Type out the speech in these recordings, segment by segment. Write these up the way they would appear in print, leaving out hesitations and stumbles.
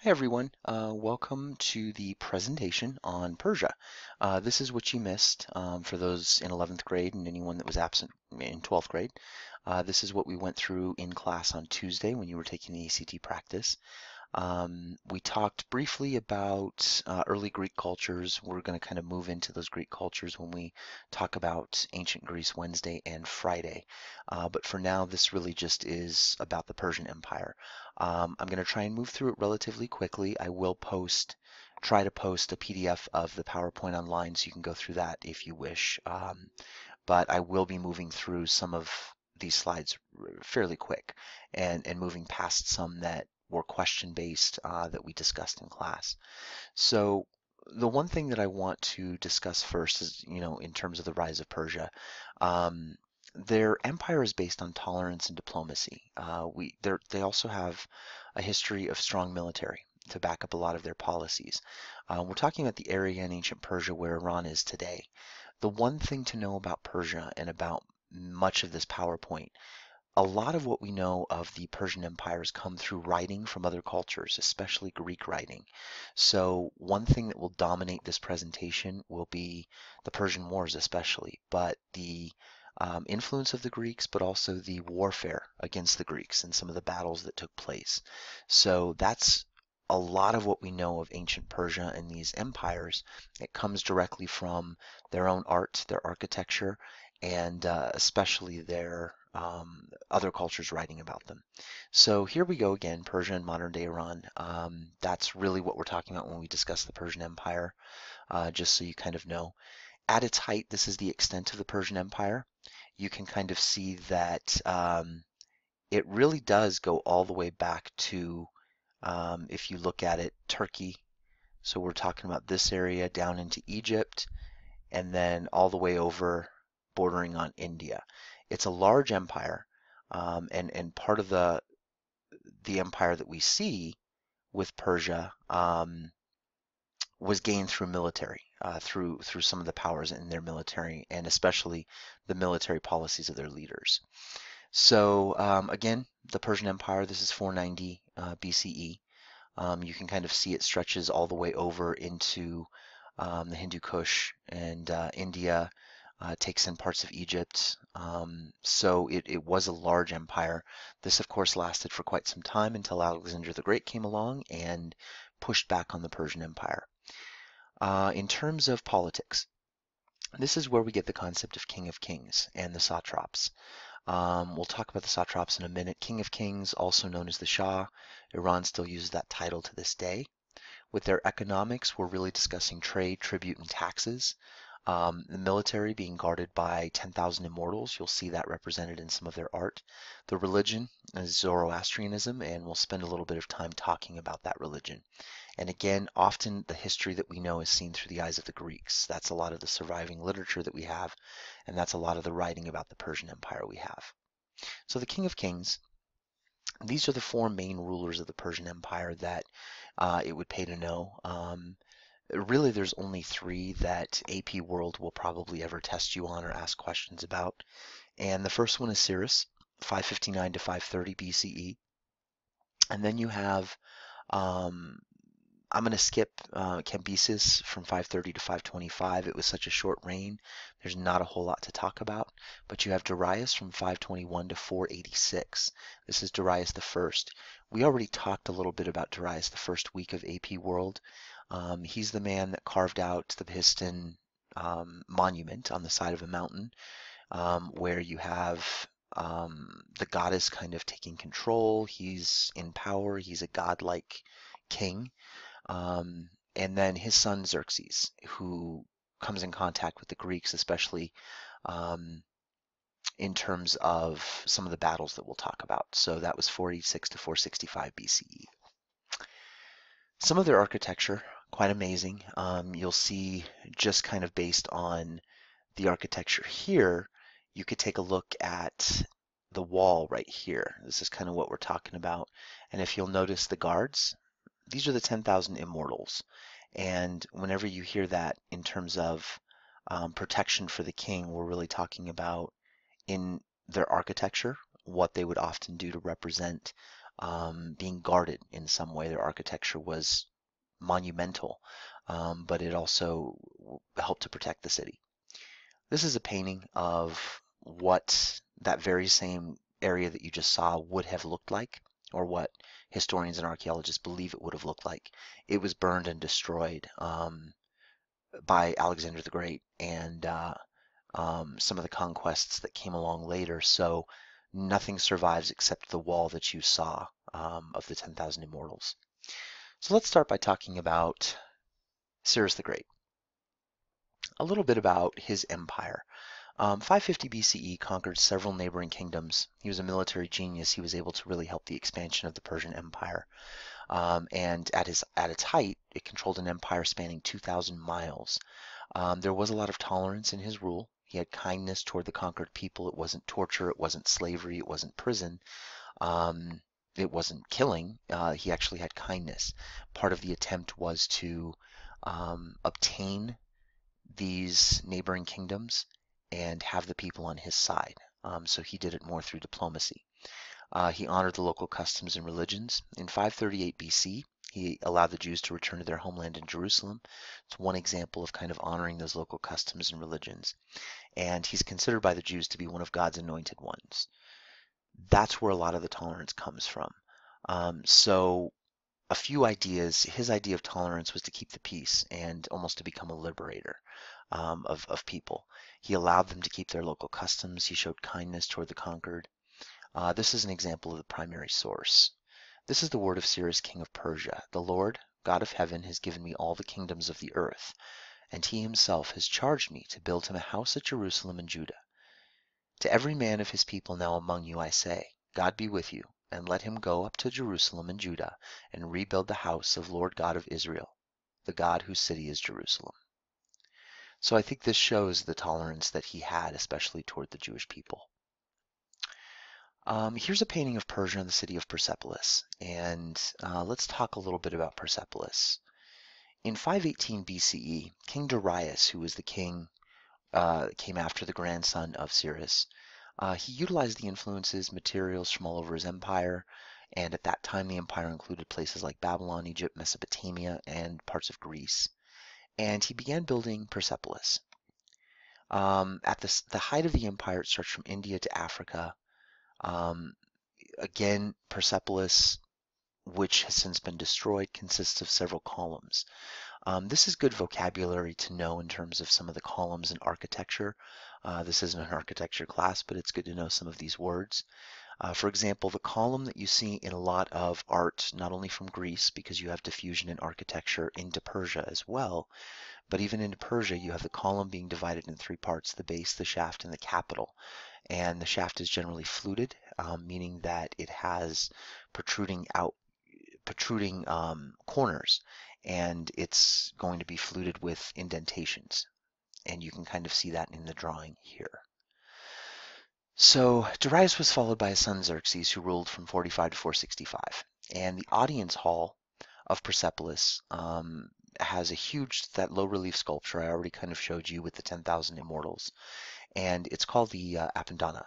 Hi everyone, welcome to the presentation on Persia. This is what you missed for those in 11th grade and anyone that was absent in 12th grade. This is what we went through in class on Tuesday when you were taking the ACT practice. We talked briefly about early Greek cultures. We're going to kind of move into those Greek cultures when we talk about ancient Greece Wednesday and Friday. But for now, this really just is about the Persian Empire. I'm going to try and move through it relatively quickly. I will try to post a PDF of the PowerPoint online so you can go through that if you wish. But I will be moving through some of these slides fairly quick and moving past some that were question-based that we discussed in class. So the one thing that I want to discuss first is, in terms of the rise of Persia, their empire is based on tolerance and diplomacy. They also have a history of strong military to back up a lot of their policies. We're talking about the area in ancient Persia where Iran is today. The one thing to know about Persia and about much of this PowerPoint, a lot of what we know of the Persian Empire has come through writing from other cultures, especially Greek writing. So one thing that will dominate this presentation will be the Persian Wars especially, but the influence of the Greeks, but also the warfare against the Greeks and some of the battles that took place. So that's a lot of what we know of ancient Persia and these empires. It comes directly from their own art, their architecture, and especially their other cultures writing about them. So here we go again, Persia and modern day Iran. That's really what we're talking about when we discuss the Persian Empire, just so you kind of know. At its height, this is the extent of the Persian Empire. You can kind of see that it really does go all the way back to, if you look at it, Turkey. So we're talking about this area down into Egypt and then all the way over bordering on India. It's a large empire, and part of the empire that we see with Persia was gained through military, through some of the powers in their military, and especially the military policies of their leaders. So again, the Persian Empire. This is 490 BCE. You can kind of see it stretches all the way over into the Hindu Kush and India, takes in parts of Egypt. So it was a large empire. This, of course, lasted for quite some time until Alexander the Great came along and pushed back on the Persian Empire. In terms of politics, this is where we get the concept of King of Kings and the satraps. We'll talk about the satraps in a minute. King of Kings, also known as the Shah. Iran still uses that title to this day. With their economics, we're really discussing trade, tribute, and taxes. The military being guarded by 10,000 immortals. You'll see that represented in some of their art. The religion is Zoroastrianism, and we'll spend a little bit of time talking about that religion. And again, often the history that we know is seen through the eyes of the Greeks. That's a lot of the surviving literature that we have, and that's a lot of the writing about the Persian Empire we have. So the King of Kings, these are the four main rulers of the Persian Empire that it would pay to know. Really, there's only three that AP World will probably ever test you on or ask questions about. And the first one is Cyrus, 559 to 530 BCE. And then you have, I'm going to skip Cambyses from 530 to 525. It was such a short reign. There's not a whole lot to talk about. But you have Darius from 521 to 486. This is Darius the First. We already talked a little bit about Darius the first week of AP World. He's the man that carved out the Piston monument on the side of a mountain, where you have the goddess kind of taking control. He's in power. He's a godlike king. And then his son Xerxes, who comes in contact with the Greeks, especially in terms of some of the battles that we'll talk about. So that was 486 to 465 BCE. Some of their architecture, quite amazing. You'll see just kind of based on the architecture here, you could take a look at the wall right here. This is kind of what we're talking about. And if you'll notice the guards, these are the 10,000 immortals. And whenever you hear that in terms of protection for the king, we're really talking about in their architecture, what they would often do to represent being guarded in some way. Their architecture was monumental, but it also helped to protect the city. This is a painting of what that very same area that you just saw would have looked like, or what historians and archaeologists believe it would have looked like. It was burned and destroyed by Alexander the Great and some of the conquests that came along later. So nothing survives except the wall that you saw of the 10,000 Immortals. So let's start by talking about Cyrus the Great. A little bit about his empire. 550 BCE conquered several neighboring kingdoms. He was a military genius. He was able to really help the expansion of the Persian Empire. And at its height, it controlled an empire spanning 2,000 miles. There was a lot of tolerance in his rule. He had kindness toward the conquered people. It wasn't torture. It wasn't slavery. It wasn't prison. Um, it wasn't killing. He actually had kindness. Part of the attempt was to obtain these neighboring kingdoms and have the people on his side. So he did it more through diplomacy. He honored the local customs and religions. In 538 BC, he allowed the Jews to return to their homeland in Jerusalem. It's one example of kind of honoring those local customs and religions. And he's considered by the Jews to be one of God's anointed ones. That's where a lot of the tolerance comes from. So a few ideas. His idea of tolerance was to keep the peace and almost to become a liberator of people. He allowed them to keep their local customs. He showed kindness toward the conquered. This is an example of the primary source. This is the word of Cyrus, king of Persia. The Lord, God of heaven, has given me all the kingdoms of the earth, and he himself has charged me to build him a house at Jerusalem and Judah. To every man of his people now among you I say, God be with you, and let him go up to Jerusalem and Judah, and rebuild the house of Lord God of Israel, the God whose city is Jerusalem. So I think this shows the tolerance that he had, especially toward the Jewish people. Here's a painting of Persia and the city of Persepolis, and let's talk a little bit about Persepolis. In 518 BCE, King Darius, who was the king, came after the grandson of Cyrus. He utilized the influences, materials from all over his empire, and at that time the empire included places like Babylon, Egypt, Mesopotamia, and parts of Greece. And he began building Persepolis. At the height of the empire, it stretched from India to Africa. Again, Persepolis, which has since been destroyed, consists of several columns. This is good vocabulary to know in terms of some of the columns in architecture. This isn't an architecture class, but it's good to know some of these words. For example, the column that you see in a lot of art, not only from Greece, because you have diffusion in architecture into Persia as well, but even into Persia, you have the column being divided in three parts: the base, the shaft, and the capital. And the shaft is generally fluted, meaning that it has protruding corners, and it's going to be fluted with indentations. And you can kind of see that in the drawing here. So Darius was followed by his son Xerxes, who ruled from 45 to 465. And the audience hall of Persepolis has a huge, that low relief sculpture I already kind of showed you with the 10,000 immortals. And it's called the Appendana.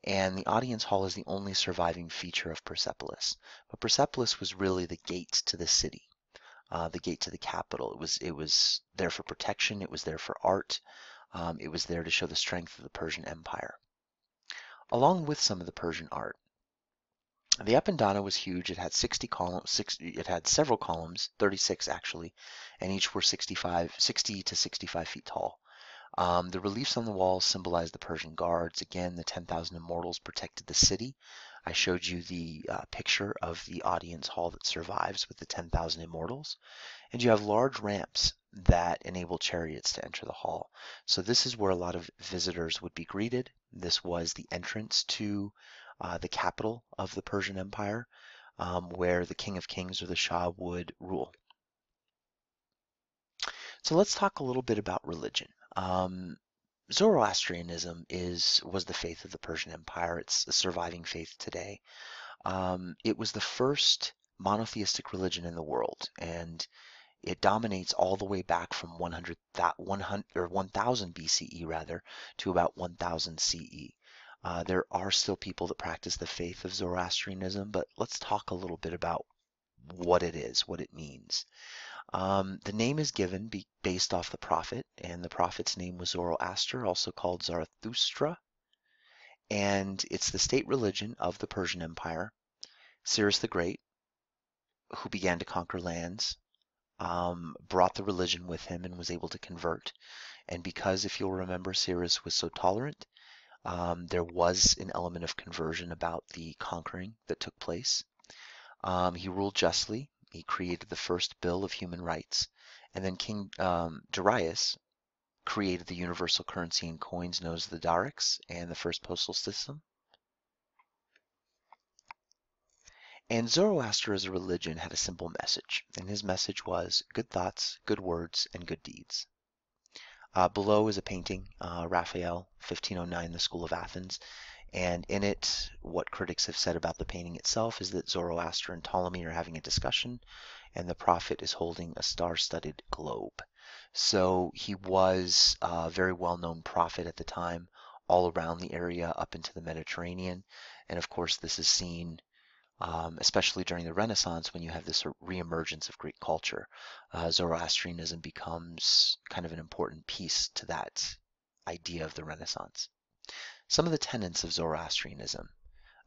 And the audience hall is the only surviving feature of Persepolis. But Persepolis was really the gate to the city, the gate to the capital. It was there for protection. It was there for art. It was there to show the strength of the Persian Empire. Along with some of the Persian art, the Appendana was huge. It had 60 columns. It had several columns, 36 actually, and each were 60 to 65 feet tall. The reliefs on the walls symbolize the Persian guards. Again, the 10,000 immortals protected the city. I showed you the picture of the audience hall that survives with the 10,000 immortals. And you have large ramps that enable chariots to enter the hall. So this is where a lot of visitors would be greeted. This was the entrance to the capital of the Persian Empire, where the King of Kings or the Shah would rule. So let's talk a little bit about religion. Zoroastrianism was the faith of the Persian Empire. It's a surviving faith today. It was the first monotheistic religion in the world, and it dominates all the way back from 1000 BCE rather to about 1000 CE. There are still people that practice the faith of Zoroastrianism, but let's talk a little bit about what it is, what it means. The name is given based off the prophet, and the prophet's name was Zoroaster, also called Zarathustra, and it's the state religion of the Persian Empire. Cyrus the Great, who began to conquer lands, brought the religion with him and was able to convert. And because, if you'll remember, Cyrus was so tolerant, there was an element of conversion about the conquering that took place. He ruled justly. He created the first Bill of Human Rights. And then King Darius created the universal currency and coins known as the darics and the first postal system. And Zoroaster as a religion had a simple message, and his message was good thoughts, good words, and good deeds. Below is a painting, Raphael, 1509, the School of Athens, and in it, what critics have said about the painting itself is that Zoroaster and Ptolemy are having a discussion, and the prophet is holding a star-studded globe. So he was a very well-known prophet at the time, all around the area up into the Mediterranean, and of course this is seen especially during the Renaissance when you have this reemergence of Greek culture. Zoroastrianism becomes kind of an important piece to that idea of the Renaissance. Some of the tenets of Zoroastrianism.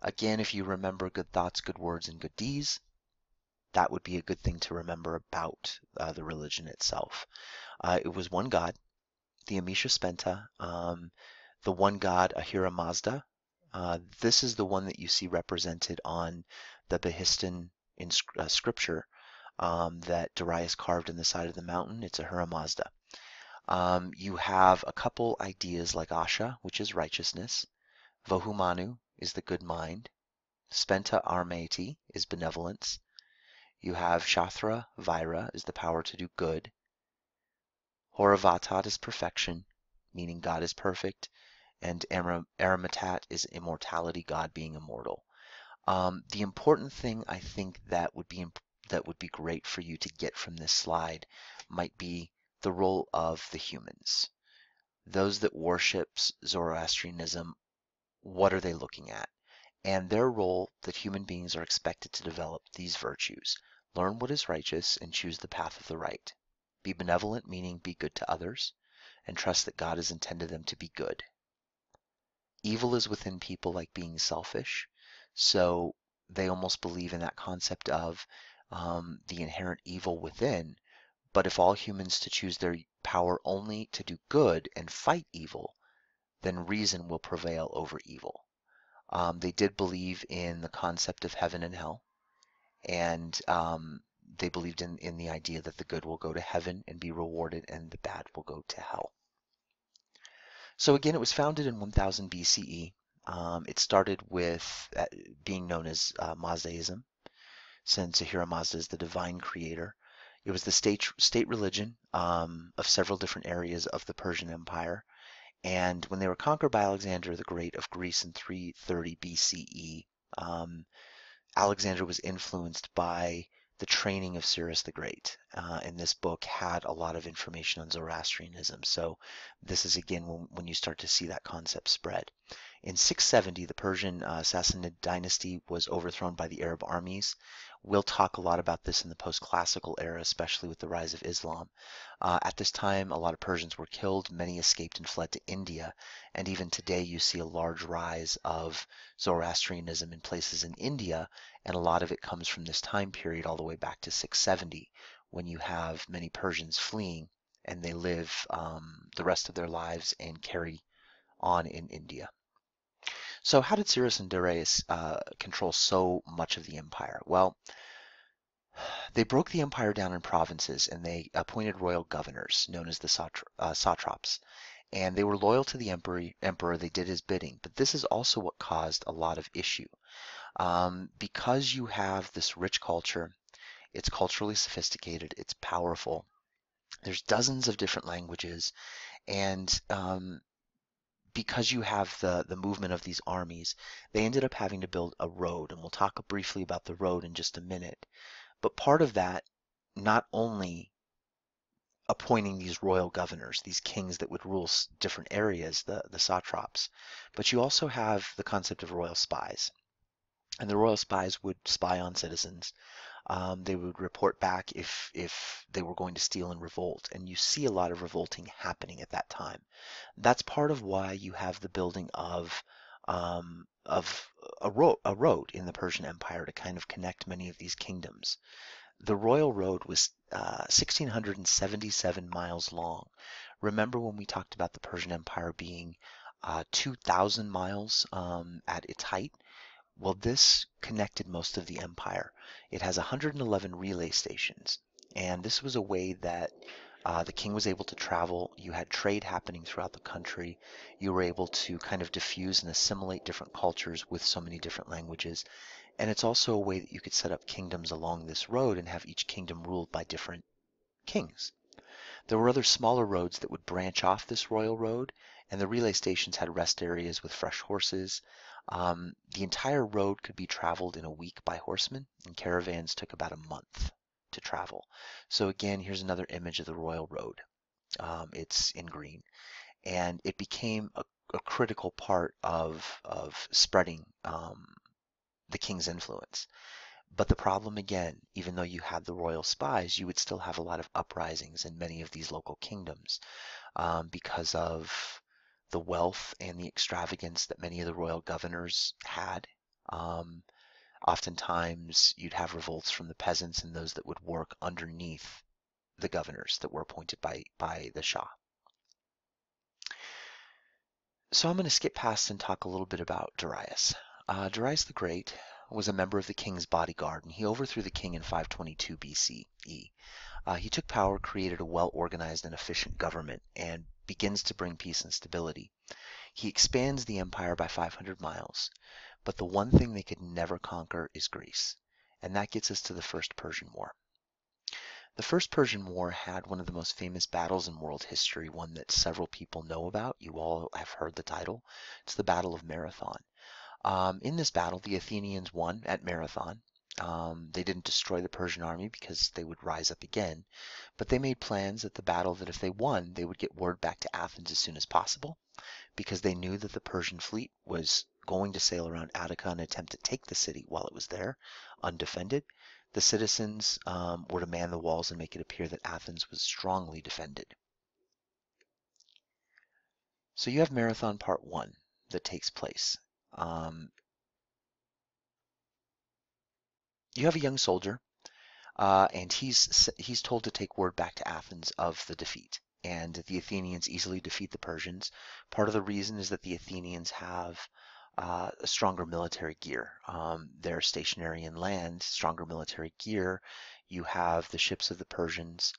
Again, if you remember good thoughts, good words, and good deeds, that would be a good thing to remember about the religion itself. It was one God, the Amisha Spenta, the one God Ahura Mazda. This is the one that you see represented on the Behistun scripture that Darius carved in the side of the mountain. It's Ahura Mazda. You have a couple ideas like Asha, which is righteousness. Vohumanu is the good mind. Spenta Armati is benevolence. You have Shastra Vaira is the power to do good. Horavatat is perfection, meaning God is perfect. And Aramatat is immortality, God being immortal. The important thing I think that would be great for you to get from this slide might be the role of the humans. Those that worships Zoroastrianism, what are they looking at? And their role that human beings are expected to develop these virtues. Learn what is righteous and choose the path of the right. Be benevolent, meaning be good to others, and trust that God has intended them to be good. Evil is within people like being selfish, so they almost believe in that concept of the inherent evil within. But if all humans to choose their power only to do good and fight evil, then reason will prevail over evil. They did believe in the concept of heaven and hell, and they believed in the idea that the good will go to heaven and be rewarded and the bad will go to hell. So again, it was founded in 1000 BCE. It started with being known as Mazdaism, since Ahura Mazda is the divine creator. It was the state religion of several different areas of the Persian Empire. And when they were conquered by Alexander the Great of Greece in 330 BCE, Alexander was influenced by the training of Cyrus the Great, and this book had a lot of information on Zoroastrianism. So this is again when you start to see that concept spread. In 670, the Persian Sassanid dynasty was overthrown by the Arab armies. We'll talk a lot about this in the post-classical era, especially with the rise of Islam. At this time, a lot of Persians were killed, many escaped and fled to India, and even today you see a large rise of Zoroastrianism in places in India, and a lot of it comes from this time period all the way back to 670, when you have many Persians fleeing, and they live the rest of their lives and carry on in India. So how did Cyrus and Darius control so much of the empire? Well, they broke the empire down in provinces and they appointed royal governors known as the satraps. And they were loyal to the emperor. They did his bidding. But this is also what caused a lot of issue. Because you have this rich culture, it's culturally sophisticated, it's powerful. There's dozens of different languages, and because you have the movement of these armies, they ended up having to build a road, and we'll talk briefly about the road in just a minute. But part of that not only appointing these royal governors, these kings that would rule different areas, the satraps. But you also have the concept of royal spies. And the royal spies would spy on citizens. They would report back if they were going to steal and revolt. And you see a lot of revolting happening at that time. That's part of why you have the building of a road in the Persian Empire to kind of connect many of these kingdoms. The Royal Road was 1,677 miles long. Remember when we talked about the Persian Empire being 2,000 miles at its height? Well, this connected most of the empire. It has 111 relay stations, and this was a way that the king was able to travel. You had trade happening throughout the country. You were able to kind of diffuse and assimilate different cultures with so many different languages. And it's also a way that you could set up kingdoms along this road and have each kingdom ruled by different kings. There were other smaller roads that would branch off this royal road, and the relay stations had rest areas with fresh horses. The entire road could be traveled in a week by horsemen, and caravans took about a month to travel. So again, here's another image of the royal road. It's in green, and it became a critical part of spreading the king's influence. But the problem again, even though you had the royal spies, you would still have a lot of uprisings in many of these local kingdoms because of the wealth and the extravagance that many of the royal governors had. Um, Oftentimes, you'd have revolts from the peasants and those that would work underneath the governors that were appointed by the Shah. So I'm going to skip past and talk a little bit about Darius. Darius the Great was a member of the king's bodyguard, and he overthrew the king in 522 BCE. He took power, created a well-organized and efficient government, and begins to bring peace and stability. He expands the empire by 500 miles, but the one thing they could never conquer is Greece. And that gets us to the First Persian War. The First Persian War had one of the most famous battles in world history, one that several people know about. You all have heard the title. It's the Battle of Marathon. In this battle, the Athenians won at Marathon. They didn't destroy the Persian army because they would rise up again, but they made plans at the battle that if they won, they would get word back to Athens as soon as possible, because they knew that the Persian fleet was going to sail around Attica and attempt to take the city while it was there, undefended. The citizens were to man the walls and make it appear that Athens was strongly defended. So you have Marathon Part 1 that takes place. You have a young soldier, and he's told to take word back to Athens of the defeat. And the Athenians easily defeat the Persians. Part of the reason is that the Athenians have a stronger military gear. They're stationary in land, stronger military gear. You have the ships of the Persians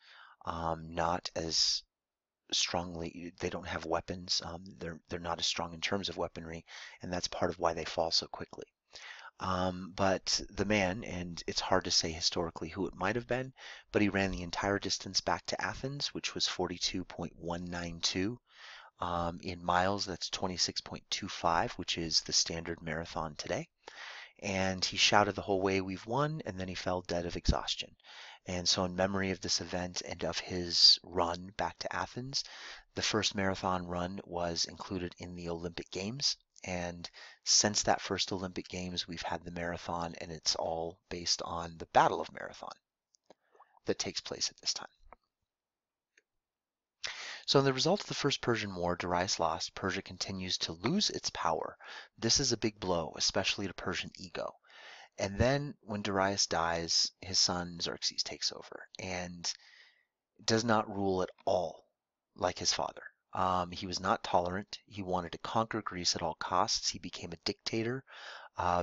not as strongly. They don't have weapons. They're not as strong in terms of weaponry, and that's part of why they fall so quickly. But the man, and it's hard to say historically who it might have been, but he ran the entire distance back to Athens, which was 42.192. In miles, that's 26.25, which is the standard marathon today. And he shouted the whole way, "We've won," and then he fell dead of exhaustion. And so in memory of this event and of his run back to Athens, the first marathon run was included in the Olympic Games. And since that first Olympic Games, we've had the marathon, and it's all based on the Battle of Marathon that takes place at this time. So in the result of the First Persian War, Darius lost. Persia continues to lose its power. This is a big blow, especially to Persian ego. And then when Darius dies, his son Xerxes takes over and does not rule at all like his father. He was not tolerant. He wanted to conquer Greece at all costs. He became a dictator,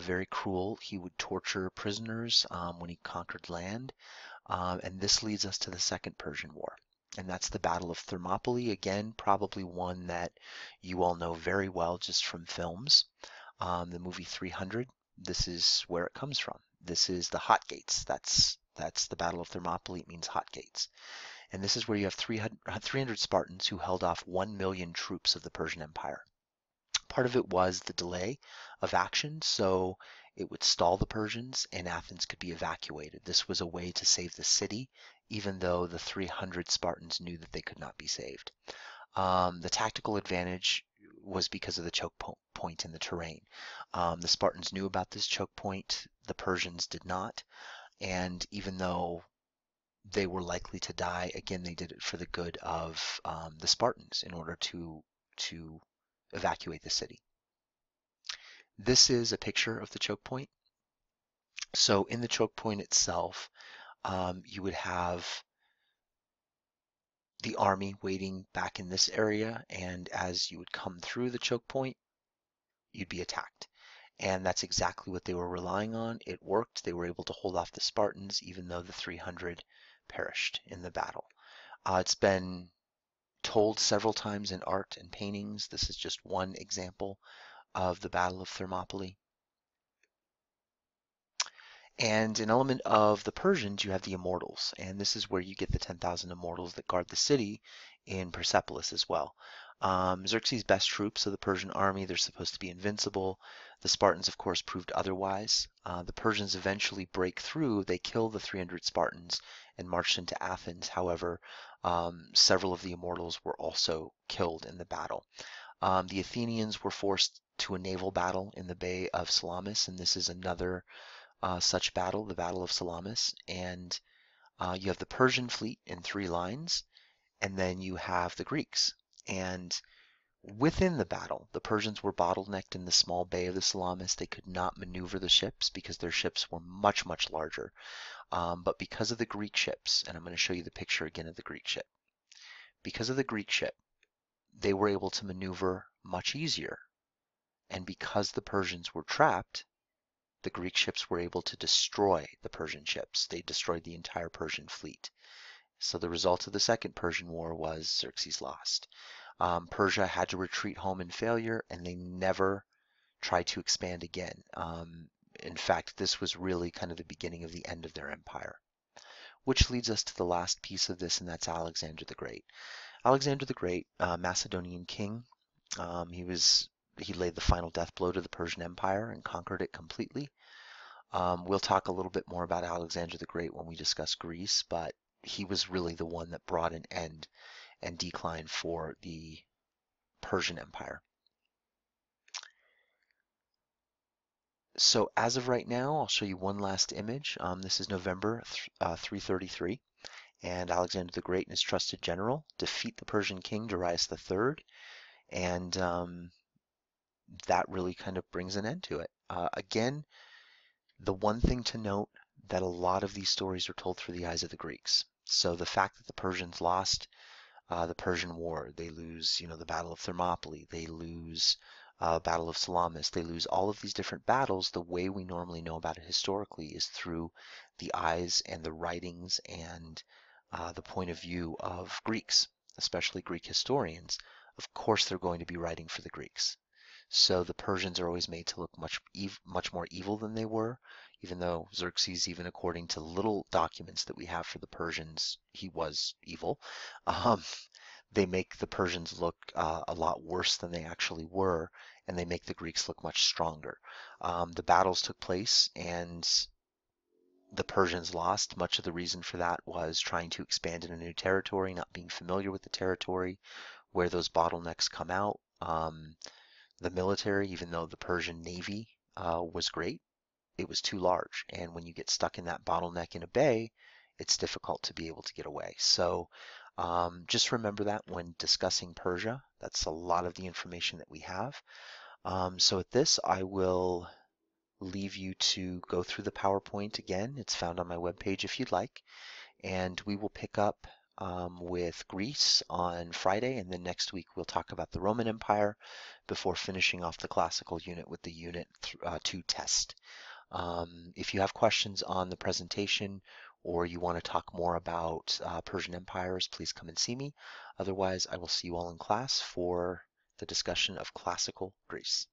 very cruel. He would torture prisoners when he conquered land. And this leads us to the Second Persian War. And that's the Battle of Thermopylae. Again, probably one that you all know very well just from films. The movie 300, this is where it comes from. This is the Hot Gates. That's the Battle of Thermopylae. It means Hot Gates. And this is where you have 300 Spartans who held off 1 million troops of the Persian Empire. Part of it was the delay of action, so it would stall the Persians and Athens could be evacuated. This was a way to save the city even though the 300 Spartans knew that they could not be saved. The tactical advantage was because of the choke point in the terrain. The Spartans knew about this choke point, the Persians did not, and even though they were likely to die, again, they did it for the good of the Spartans in order to evacuate the city. This is a picture of the choke point. So in the choke point itself, you would have the army waiting back in this area, and as you would come through the choke point, you'd be attacked. And that's exactly what they were relying on. It worked. They were able to hold off the Spartans, even though the 300 perished in the battle. It's been told several times in art and paintings. This is just one example of the Battle of Thermopylae. And an element of the Persians, you have the immortals, and this is where you get the 10,000 immortals that guard the city in Persepolis as well. Xerxes' best troops of the Persian army, they're supposed to be invincible. The Spartans, of course, proved otherwise. The Persians eventually break through. They kill the 300 Spartans and marched into Athens. However, several of the immortals were also killed in the battle. The Athenians were forced to a naval battle in the Bay of Salamis, and this is another such battle, the Battle of Salamis, and you have the Persian fleet in 3 lines, and then you have the Greeks. And within the battle, the Persians were bottlenecked in the small bay of the Salamis. They could not maneuver the ships because their ships were much, much larger. But because of the Greek ships, and I'm going to show you the picture again of the Greek ship, because of the Greek ship, they were able to maneuver much easier. And because the Persians were trapped, the Greek ships were able to destroy the Persian ships. They destroyed the entire Persian fleet. So the result of the Second Persian War was Xerxes lost. Persia had to retreat home in failure, and they never tried to expand again. In fact, this was really kind of the beginning of the end of their empire. Which leads us to the last piece of this, and that's Alexander the Great. Alexander the Great, Macedonian king, he laid the final death blow to the Persian Empire and conquered it completely. We'll talk a little bit more about Alexander the Great when we discuss Greece, but he was really the one that brought an end and decline for the Persian Empire. So as of right now, I'll show you one last image. This is November 333, and Alexander the Great and his trusted general defeat the Persian king Darius III, and that really kind of brings an end to it. Again, the one thing to note that a lot of these stories are told through the eyes of the Greeks. So the fact that the Persians lost the Persian War, they lose, the Battle of Thermopylae, they lose Battle of Salamis, they lose all of these different battles. The way we normally know about it historically is through the eyes and the writings and the point of view of Greeks, especially Greek historians. Of course, they're going to be writing for the Greeks. So the Persians are always made to look much more evil than they were, even though Xerxes, even according to little documents that we have for the Persians, he was evil. Um, they make the Persians look a lot worse than they actually were, and they make the Greeks look much stronger. The battles took place, and the Persians lost. Much of the reason for that was trying to expand in a new territory, not being familiar with the territory, where those bottlenecks come out. The military, even though the Persian navy was great, it was too large. And when you get stuck in that bottleneck in a bay, it's difficult to be able to get away. So just remember that when discussing Persia. That's a lot of the information that we have. So at this, I will leave you to go through the PowerPoint again. It's found on my webpage if you'd like. And we will pick up with Greece on Friday, and then next week we'll talk about the Roman Empire before finishing off the classical unit with the Unit 2 test. If you have questions on the presentation or you want to talk more about Persian empires, please come and see me. Otherwise, I will see you all in class for the discussion of classical Greece.